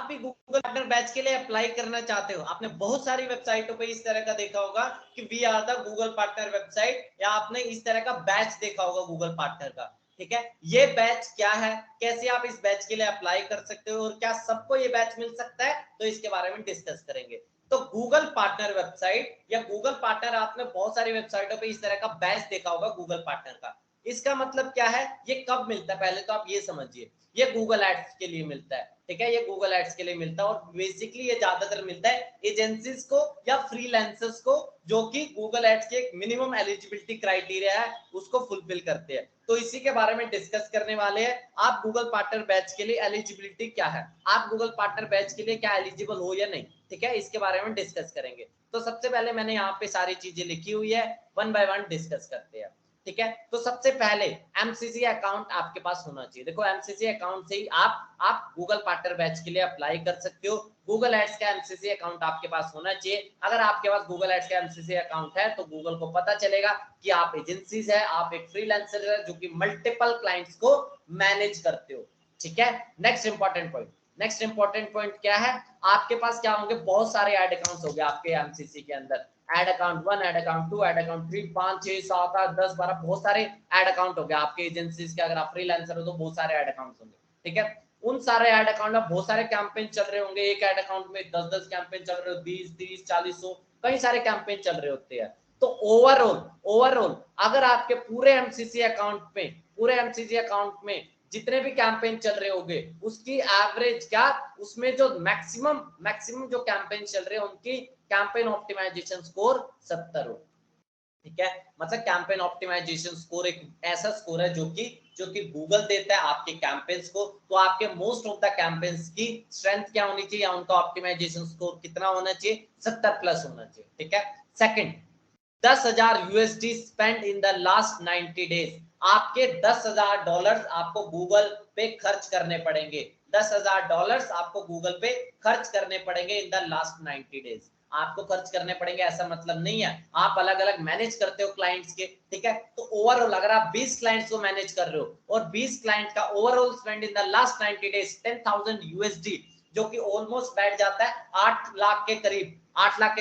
भी Google partner batch के लिए अप्लाई करना चाहते हो, आपने बहुत सारी वेबसाइटों पे इस तरह का देखा होगा कि we are the Google partner website, या आपने इस तरह का बैच देखा होगा गूगल पार्टनर का। ठीक है, ये बैच क्या है, कैसे आप इस बैच के लिए अप्लाई कर सकते हो और क्या सबको ये बैच मिल सकता है, तो इसके बारे में डिस्कस करेंगे। तो गूगल पार्टनर वेबसाइट या गूगल पार्टनर, आपने बहुत सारी वेबसाइटों पे इस तरह का बैच देखा होगा गूगल पार्टनर का। इसका मतलब क्या है, ये कब मिलता है, पहले तो आप ये समझिए। ये गूगल एड्स के लिए मिलता है, ठीक है, ये गूगल एड्स के लिए मिलता है, और बेसिकली ये ज्यादातर मिलता है एजेंसीज को या फ्रीलांसर्स को, जो कि गूगल एड्स के एक मिनिमम एलिजिबिलिटी क्राइटेरिया है उसको फुलफिल करते हैं। तो इसी के बारे में डिस्कस करने वाले हैं। आप गूगल पार्टनर बैच के लिए एलिजिबिलिटी क्या है, आप गूगल पार्टनर बैच के लिए क्या एलिजिबल हो या नहीं, ठीक है, इसके बारे में डिस्कस करेंगे। तो सबसे पहले मैंने यहाँ पे सारी चीजें लिखी हुई है, वन बाय वन डिस्कस करते हैं। ठीक है, तो सबसे पहले एमसीसी अकाउंट आपके पास होना चाहिए। देखो, एमसीसी अकाउंट से ही आप गूगल पार्टनर बैच के लिए अप्लाई कर सकते हो। गूगल एड्स का एमसीसी अकाउंट आपके पास होना चाहिए। अगर आपके पास गूगल एड्स का एमसीसी अकाउंट है तो गूगल को पता चलेगा कि आप एजेंसीज है, आप एक फ्रीलांसर है जो कि मल्टीपल क्लाइंट्स को मैनेज करते हो। ठीक है, नेक्स्ट इंपॉर्टेंट पॉइंट क्या है, आपके पास क्या होंगे, बहुत सारे ऐड अकाउंट्स हो गए आपके एमसीसी के अंदर। Ad account 1, ad account 2, ad account 3, 5, 6, 7, 8, 10, 12, बहुत सारे एड अकाउंट हो गए आपके एजेंसीज के। अगर आप फ्रीलांसर हो तो बहुत सारे एड अकाउंट्स होंगे। ठीक है, उन सारे एड अकाउंट में बहुत सारे कैंपेन चल रहे होंगे। एक एड अकाउंट में 10-10 कैंपेन चल रहे हो, 20, 30, 40, 100 कई सारे कैंपेन चल रहे होते हैं। तो ओवरऑल अगर आपके पूरे एमसीसी अकाउंट में जितने भी कैंपेन चल रहे होंगे उसकी एवरेज क्या, उसमें जो मैक्सिमम जो कैंपेन चल रहे हैं उनकी कैंपेन ऑप्टिमाइजेशन स्कोर 70 हो। ठीक है, मतलब कैंपेन ऑप्टिमाइजेशन स्कोर एक ऐसा स्कोर है जो कि गूगल देता है आपके कैंपेन्स को। तो आपके मोस्ट ऑफ द कैंपेन्स की स्ट्रेंथ क्या होनी चाहिए, या उनका ऑप्टिमाइजेशन स्कोर कितना होना चाहिए, 70 प्लस होना चाहिए। ठीक है, second, 10,000 USD spend in the last 90 days. आपके $10,000 आपको गूगल पे खर्च करने पड़ेंगे। $10,000 आपको गूगल पे खर्च करने पड़ेंगे इन द लास्ट 90 डेज। आपको खर्च करने पड़ेंगे ऐसा मतलब नहीं है, आप अलग अलग मैनेज करते हो क्लाइंट्स के। ठीक है, तो ओवरऑल अगर आप 20 क्लाइंट्स को मैनेज कर रहे हो और 20 क्लाइंट का overall spend in the last 90 days 10,000 USD, जो कि ऑलमोस्ट बैठ जाता है 8 लाख के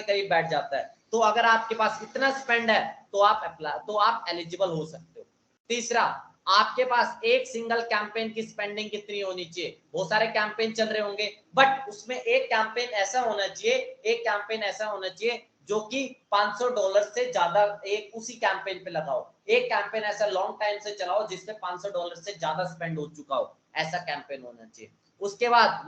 करीब बैठ जाता है। तो अगर आपके पास इतना स्पेंड है तो आप एलिजिबल हो सकते हो। तीसरा, आपके पास एक सिंगल कैंपेन की स्पेंडिंग कितनी होनी चाहिए, बहुत सारे कैंपेन चल रहे होंगे बट उसमें एक कैंपेन ऐसा होना चाहिए जो कि $500 से ज्यादा एक उसी कैंपेन पे लगाओ। एक कैंपेन ऐसा लॉन्ग टाइम से चलाओ जिसमें $500 से ज्यादा स्पेंड हो चुका हो, ऐसा कैंपेन होना चाहिए। उसके बाद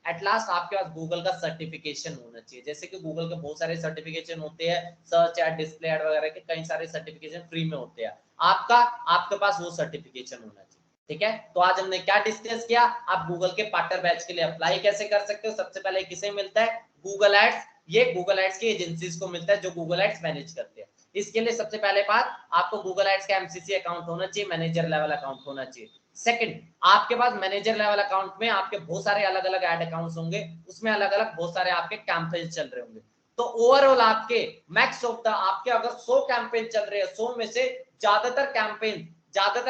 एट लास्ट आपके पास गूगल का सर्टिफिकेशन होना चाहिए। जैसे कि गूगल के बहुत सारे सर्टिफिकेशन होते हैं, सर्च एड, डिस्प्ले एड वगैरह के कई सारे सर्टिफिकेशन फ्री में होते हैं। आपके पास वो सर्टिफिकेशन होना चाहिए। ठीक है, तो आज हमने क्या डिस्कस किया, आप गूगल के पार्टनर बैच के लिए अप्लाई कैसे कर सकते हो। सबसे पहले किसे मिलता है, गूगल एड्स। ये गूगल एड्स की एजेंसीज को मिलता है जो गूगल एड्स मैनेज करते हैं। इसके लिए सबसे पहले बात, आपको गूगल एड्स का एमसीसी अकाउंट होना चाहिए, मैनेजर लेवल अकाउंट होना चाहिए। सेकंड, आपके पास मैनेजर लेवल अकाउंट में आपके बहुत सारे अलग अलग एड अकाउंट्स होंगे, उसमें अलग अलग बहुत सारे आपके कैंपेन चल रहे होंगे। तो ओवरऑल आपके मैक्स ऑफ द आपके अगर 100 कैंपेन चल रहे हैं, 100 में से ज्यादातर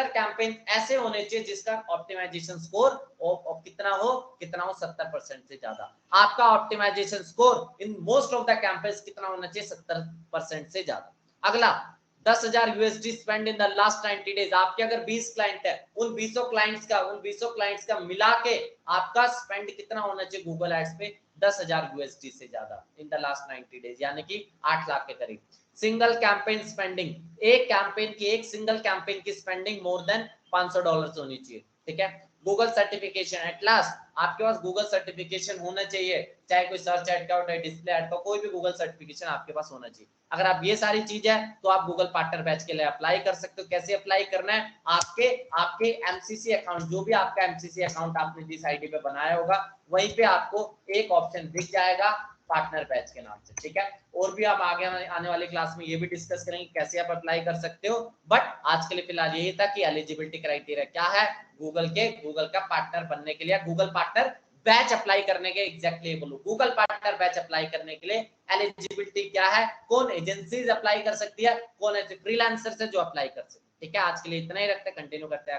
कैंपेन ऐसे होने चाहिए जिसका ऑप्टिमाइजेशन स्कोर कितना हो 70% से ज्यादा। आपका optimisation score in most of the campaigns कितना होना चाहिए, 70% से ज्यादा। अगला, 10,000 USD spend in the last 90 days. आपके अगर 20 क्लाइंट है, उन 20 क्लाइंट्स का मिला के आपका स्पेंड कितना होना चाहिए गूगल एड्स पे, 10,000 यूएसडी से ज्यादा इन द लास्ट 90 डेज, यानी कि 8 लाख के करीब। सिंगल कैंपेन स्पेंडिंग, एक सिंगल कैंपेन की स्पेंडिंग मोर देन $500 होनी चाहिए। ठीक है, गूगल सर्टिफिकेशन, एट लास्ट आपके पास गूगल सर्टिफिकेशन होना चाहिए, चाहे कोई सर्च एड का हो, डिस्प्ले एड का, कोई भी गूगल सर्टिफिकेशन आपके पास होना चाहिए। अगर आप ये सारी चीज है तो आप गूगल पार्टनर बैच के लिए अप्लाई कर सकते हो। कैसे अप्लाई करना है, आपके एमसीसी अकाउंट, जो भी आपका एमसीसी अकाउंट आपने जिस आईडी पे बनाया होगा वहीं पे आपको एक ऑप्शन दिख जाएगा पार्टनर बैच के नाम से। ठीक है, और भी हम आगे आने वाली क्लास में ये भी डिस्कस करेंगे कैसे आप अप्लाई कर सकते हो। बट आज के लिए फिलहाल यही था कि एलिजिबिलिटी क्राइटेरिया क्या है गूगल का पार्टनर बनने के लिए, गूगल पार्टनर बैच अप्लाई करने के, एग्जैक्टली बोलो गूगल पार्टनर बैच अप्लाई करने के लिए एलिजिबिलिटी क्या है, कौन एजेंसीज अप्लाई कर सकती है, कौन ऐसे फ्रीलांसर से जो अप्लाई कर सकते हैं। ठीक है, आज के लिए इतना ही रखते हैं, कंटिन्यू करते हैं आगे।